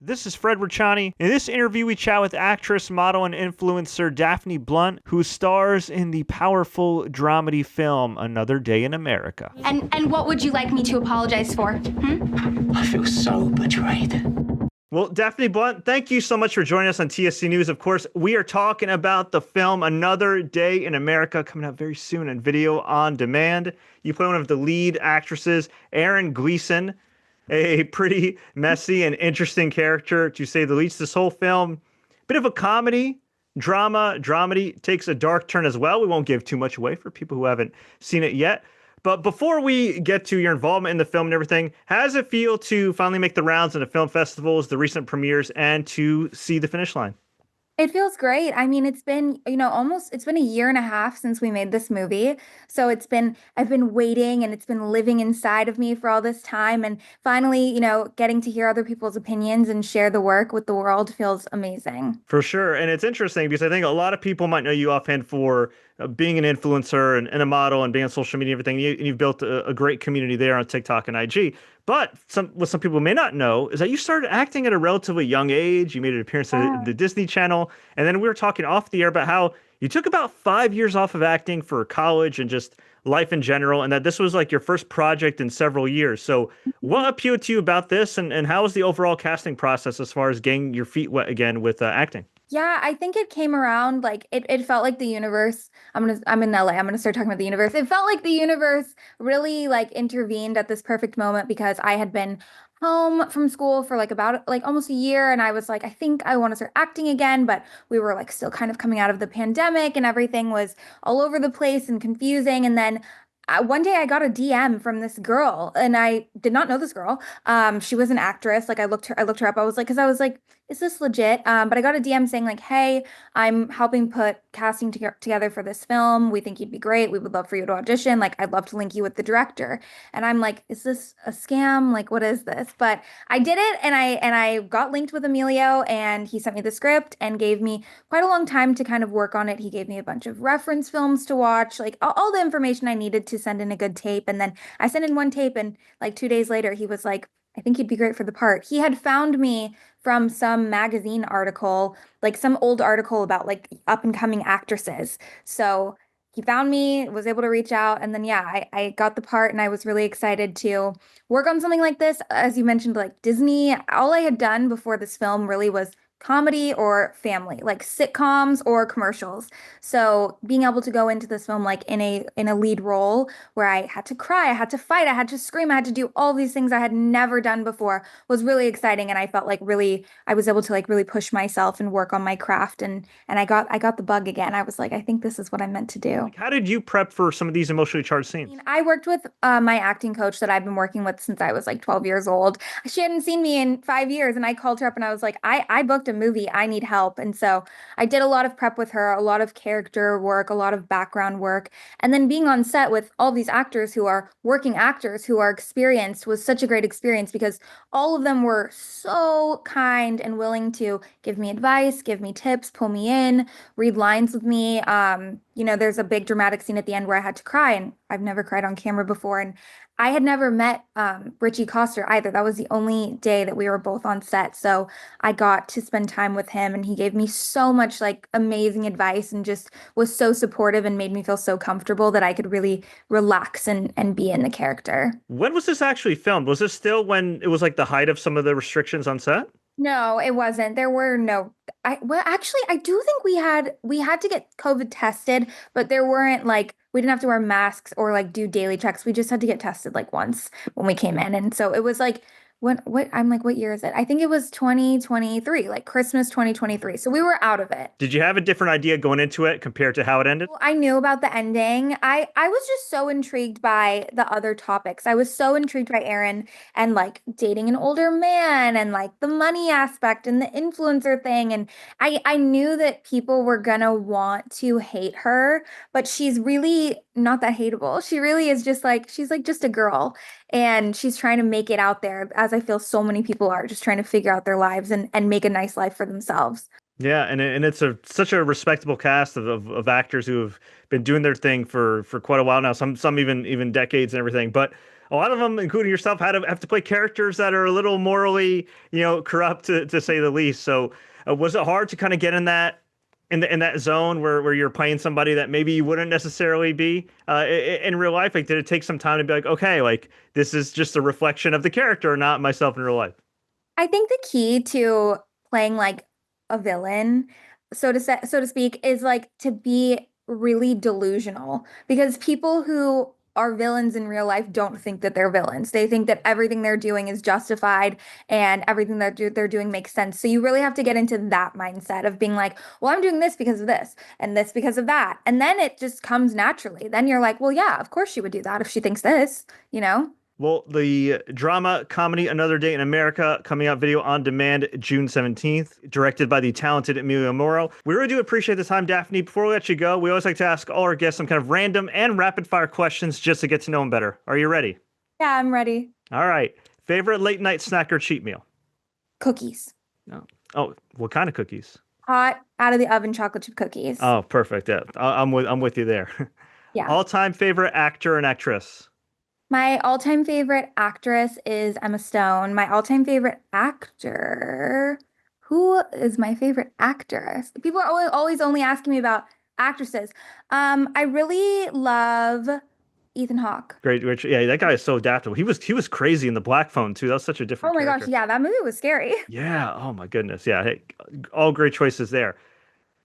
This is Fred Richani. In this interview, we chat with actress, model, and influencer Daphne Blunt, who stars in the powerful dramedy film Another Day in America. And what would you like me to apologize for? I feel so betrayed. Well, Daphne Blunt, thank you so much for joining us on TSC News. Of course, we are talking about the film Another Day in America, coming out very soon on video on demand. You play one of the lead actresses, Erin Gleason, a pretty messy and interesting character, to say the least. This whole film, bit of a comedy, dramedy, takes a dark turn as well. We won't give too much away for people who haven't seen it yet. But before we get to your involvement in the film and everything, how does it feel to finally make the rounds in the film festivals, the recent premieres, and to see the finish line? It feels great. I mean, it's been, it's been a year and a half since we made this movie. So I've been waiting and it's been living inside of me for all this time. And finally, getting to hear other people's opinions and share the work with the world feels amazing. For sure. And it's interesting because I think a lot of people might know you offhand for being an influencer and a model and being on social media and everything. And you've built a great community there on TikTok and IG. But what some people may not know is that you started acting at a relatively young age. You made an appearance on the Disney Channel. And then we were talking off the air about how you took about 5 years off of acting for college and just life in general, and that this was like your first project in several years. So what appealed to you about this, and how was the overall casting process as far as getting your feet wet again with acting? Yeah, I think it came around like it felt like the universe. I'm in LA. I'm gonna start talking about the universe. It felt like the universe really like intervened at this perfect moment because I had been home from school for about almost a year, and I was like, I think I want to start acting again, but we were like still kind of coming out of the pandemic and everything was all over the place and confusing. And then one day I got a DM from this girl, and I did not know this girl. She was an actress. Like I looked her up. I was like, is this legit? But I got a DM saying like, hey, I'm helping put casting together for this film. We think you'd be great. We would love for you to audition. Like, I'd love to link you with the director. And I'm like, is this a scam? Like, what is this? But I did it, and I got linked with Emilio, and he sent me the script and gave me quite a long time to kind of work on it. He gave me a bunch of reference films to watch, like all the information I needed to send in a good tape. And then I sent in one tape, and like 2 days later, he was like, I think you'd be great for the part. He had found me from some magazine article, like some old article about like up and coming actresses. So he found me, was able to reach out, and then I got the part, and I was really excited to work on something like this. As you mentioned, like Disney, all I had done before this film really was comedy or family, like sitcoms or commercials. So being able to go into this film like in a lead role where I had to cry, I had to fight, I had to scream, I had to do all these things I had never done before was really exciting. And I felt like I was able to like really push myself and work on my craft, and I got the bug again. I was like, I think this is what I'm meant to do. How did you prep for some of these emotionally charged scenes? I worked with my acting coach that I've been working with since I was like 12 years old. She hadn't seen me in 5 years, and I called her up and I was like, I booked a movie. I need help. And so I did a lot of prep with her, a lot of character work, a lot of background work. And then being on set with all these actors who are working actors who are experienced was such a great experience because all of them were so kind and willing to give me advice, give me tips, pull me in, read lines with me. There's a big dramatic scene at the end where I had to cry, and I've never cried on camera before. And I had never met Richie Coster either. That was the only day that we were both on set. So I got to spend time with him, and he gave me so much like amazing advice and just was so supportive and made me feel so comfortable that I could really relax and be in the character. When was this actually filmed? Was this still when it was like the height of some of the restrictions on set? No, it wasn't. There were no. Actually, I do think we had to get COVID tested, but there weren't like we didn't have to wear masks or like do daily checks. We just had to get tested like once when we came in, and so it was like what year is it? I think it was 2023, like Christmas 2023. So we were out of it. Did you have a different idea going into it compared to how it ended? Well, I knew about the ending. I was just so intrigued by the other topics. I was so intrigued by Erin and like dating an older man and like the money aspect and the influencer thing. And I knew that people were gonna want to hate her, but she's really not that hateable. She really is just like, she's like just a girl, and she's trying to make it out there, as I feel so many people are, just trying to figure out their lives and make a nice life for themselves. Yeah, and it's such a respectable cast of actors who have been doing their thing for quite a while now, some even decades and everything. But a lot of them, including yourself, have to play characters that are a little morally, corrupt to say the least. So was it hard to kind of get in that zone where you're playing somebody that maybe you wouldn't necessarily be in real life? Like, did it take some time to be like, okay, like this is just a reflection of the character, not myself in real life? I think the key to playing like a villain, so to speak, is like to be really delusional because people who are villains in real life don't think that they're villains. They think that everything they're doing is justified and everything that they're doing makes sense. So you really have to get into that mindset of being like, well, I'm doing this because of this and this because of that. And then it just comes naturally. Then you're like, well, yeah, of course she would do that if she thinks this, you know? Well, the drama comedy Another Day in America coming out video on demand June 17th, directed by the talented Emilio Mauro. We really do appreciate the time, Daphne. Before we let you go, we always like to ask all our guests some kind of random and rapid fire questions just to get to know them better. Are you ready? Yeah, I'm ready. All right. Favorite late night snack or cheat meal? Cookies. No. Oh, what kind of cookies? Hot out of the oven chocolate chip cookies. Oh, perfect. Yeah, I'm with you there. Yeah. All-time favorite actor and actress? My all-time favorite actress is Emma Stone. My all-time favorite actor. Who is my favorite actress? People are always only asking me about actresses. I really love Ethan Hawke. Great, Rich. Yeah, that guy is so adaptable. He was crazy in the Black Phone too. That was such a different Oh my character. gosh, yeah, that movie was scary. Yeah. Oh my goodness. Yeah. Hey, all great choices there.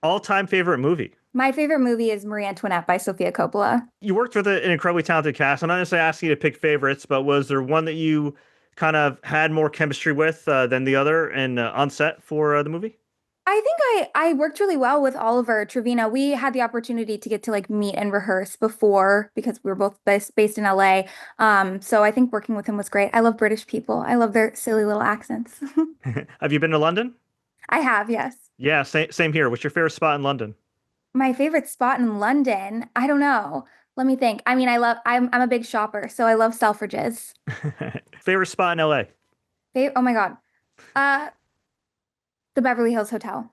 All-time favorite movie? My favorite movie is Marie Antoinette by Sofia Coppola. You worked with an incredibly talented cast. I'm not necessarily asking you to pick favorites, but was there one that you kind of had more chemistry with than the other and on set for the movie? I think I worked really well with Oliver Trevino. We had the opportunity to get to like meet and rehearse before because we were both based in LA. So I think working with him was great. I love British people. I love their silly little accents. Have you been to London? I have, yes. Yeah, same here. What's your favorite spot in London? My favorite spot in London, I don't know. Let me think. I mean, I'm a big shopper, so I love Selfridges. Favorite spot in LA? Oh my God. Uh, the Beverly Hills Hotel.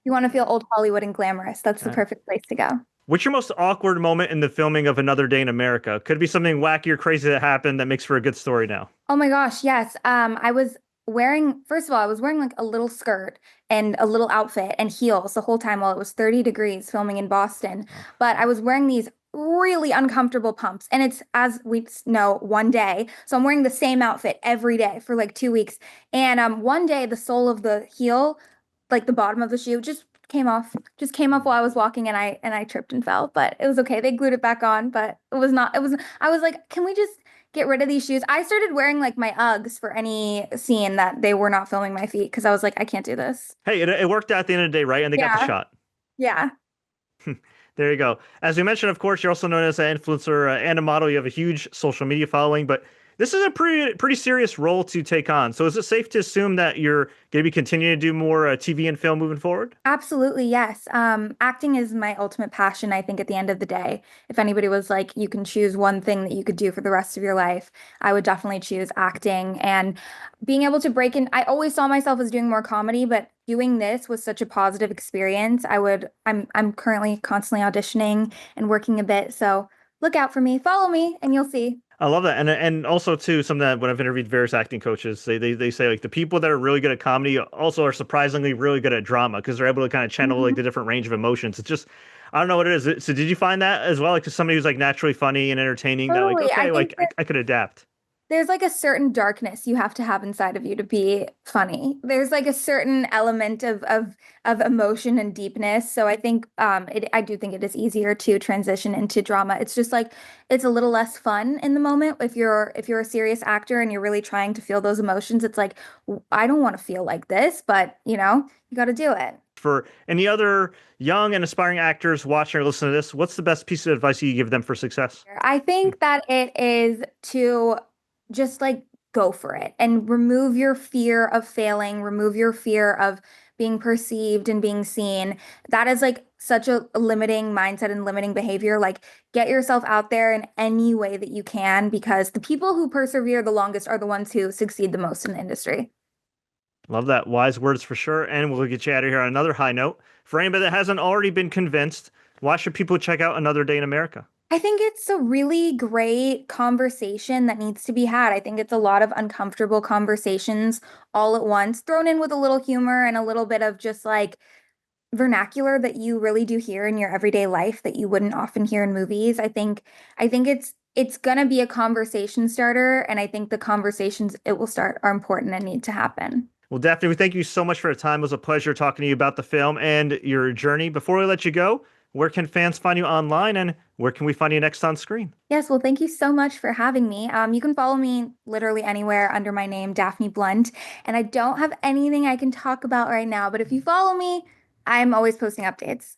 You want to feel old Hollywood and glamorous. That's the perfect place to go. What's your most awkward moment in the filming of Another Day in America? Could be something wacky or crazy that happened that makes for a good story now. Oh my gosh, yes. First of all, I was wearing like a little skirt and a little outfit and heels the whole time while it was 30 degrees filming in Boston. But I was wearing these really uncomfortable pumps. And it's, as we know, one day. So I'm wearing the same outfit every day for like 2 weeks. And one day the sole of the heel, like the bottom of the shoe, just came off while I was walking and I tripped and fell. But it was okay. They glued it back on, but I was like, can we just get rid of these shoes? I started wearing like my Uggs for any scene that they were not filming my feet because I was like, I can't do this. Hey, it worked out at the end of the day, right? And they got the shot. Yeah. There you go. As we mentioned, of course, you're also known as an influencer and a model. You have a huge social media following, but this is a pretty serious role to take on. So is it safe to assume that you're going to be continuing to do more TV and film moving forward? Absolutely, yes. Acting is my ultimate passion, I think, at the end of the day. If anybody was like, you can choose one thing that you could do for the rest of your life, I would definitely choose acting. And being able to break in, I always saw myself as doing more comedy, but doing this was such a positive experience. I'm currently constantly auditioning and working a bit. So look out for me, follow me, and you'll see. I love that. And also too, something that when I've interviewed various acting coaches, they say like the people that are really good at comedy also are surprisingly really good at drama because they're able to kind of channel like the different range of emotions. It's just, I don't know what it is. So did you find that as well? Like to somebody who's like naturally funny and entertaining that like, Totally. okay, like I could adapt. There's like a certain darkness you have to have inside of you to be funny. There's like a certain element of emotion and deepness. So I think I do think it is easier to transition into drama. It's just like it's a little less fun in the moment if you're a serious actor and you're really trying to feel those emotions. It's like I don't want to feel like this, but you got to do it. For any other young and aspiring actors watching or listening to this, what's the best piece of advice you give them for success? I think that it is to just like go for it and remove your fear of failing, remove your fear of being perceived and being seen. That is like such a limiting mindset and limiting behavior. Like get yourself out there in any way that you can because the people who persevere the longest are the ones who succeed the most in the industry. Love that. Wise words for sure. And we'll get you out of here on another high note. For anybody that hasn't already been convinced, why should people check out Another Day in America? I think it's a really great conversation that needs to be had. I think it's a lot of uncomfortable conversations all at once, thrown in with a little humor and a little bit of just like vernacular that you really do hear in your everyday life that you wouldn't often hear in movies. I think it's gonna be a conversation starter, and I think the conversations it will start are important and need to happen. Well, Daphne, we thank you so much for your time. It was a pleasure talking to you about the film and your journey. Before we let you go, where can fans find you online and where can we find you next on screen? Yes, well, thank you so much for having me. You can follow me literally anywhere under my name, Daphne Blunt, and I don't have anything I can talk about right now, but if you follow me, I'm always posting updates.